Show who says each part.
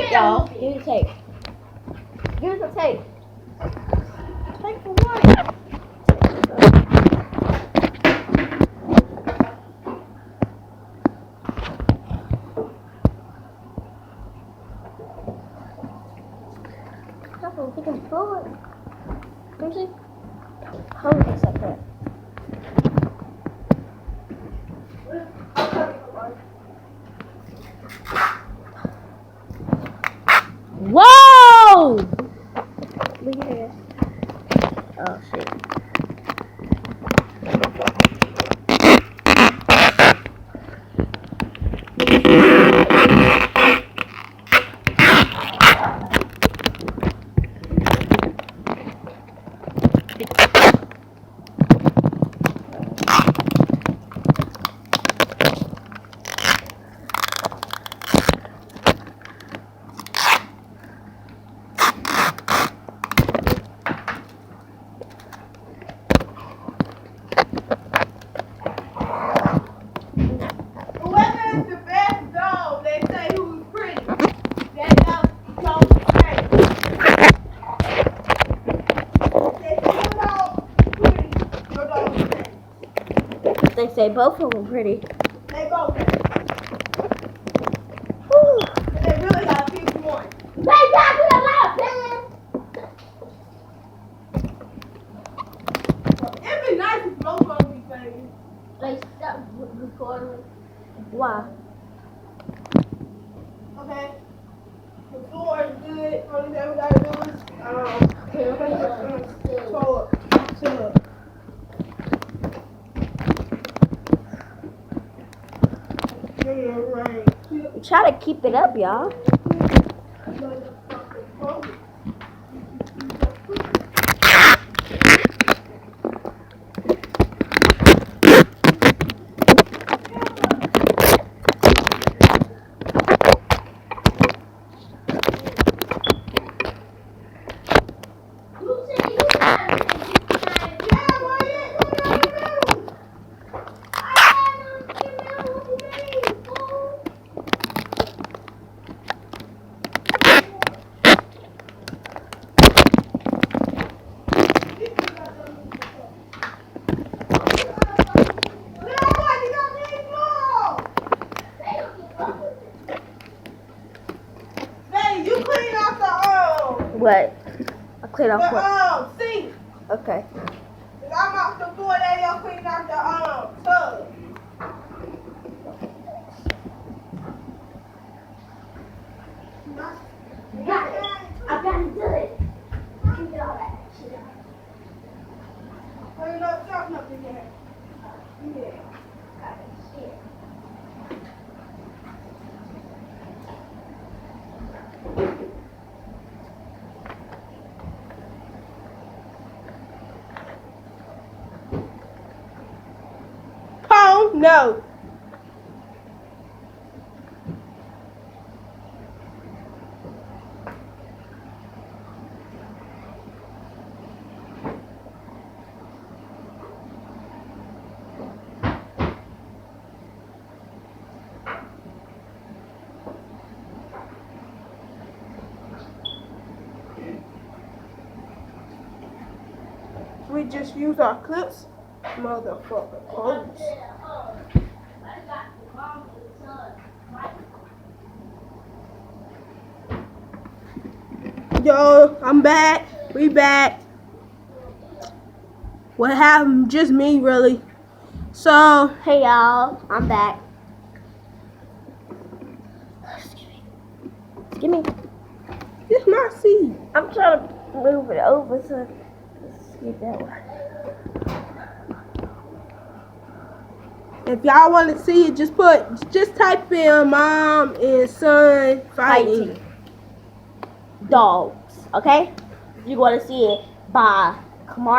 Speaker 1: tape, y'all. Give me the tape. Give us the tape. Tape for what? We can pull it. Let me see. How do we set that? Whoa! Look at this. Oh shit. They say both of them pretty.
Speaker 2: They both.
Speaker 1: Whew.
Speaker 2: They really got to choose one.
Speaker 1: They got to the left, man.
Speaker 2: It'd be nice if both of them be famous.
Speaker 1: They stopped recording. Why?
Speaker 2: Okay. The floor is good. Only thing we gotta do is chill up.
Speaker 1: Try to keep it up, y'all. What? I cleaned off what?
Speaker 2: Sink.
Speaker 1: Okay.
Speaker 2: If I'm off the floor, they don't clean out the tub.
Speaker 1: Got it. I got to do it. Get all that shit out.
Speaker 2: Clean up something up in there. Yeah.
Speaker 1: Got it. Shit.
Speaker 2: No. We just use our clips, motherfucker. Close. Yo, I'm back. We back. What happened? Just me, really. So,
Speaker 1: Hey y'all, I'm back. Give me.
Speaker 2: it's my seat.
Speaker 1: I'm trying to move it over so let's get that one.
Speaker 2: If y'all want to see it, just type in mom and son fighting.
Speaker 1: Dogs, okay? If you want to see it, bye. Kamari.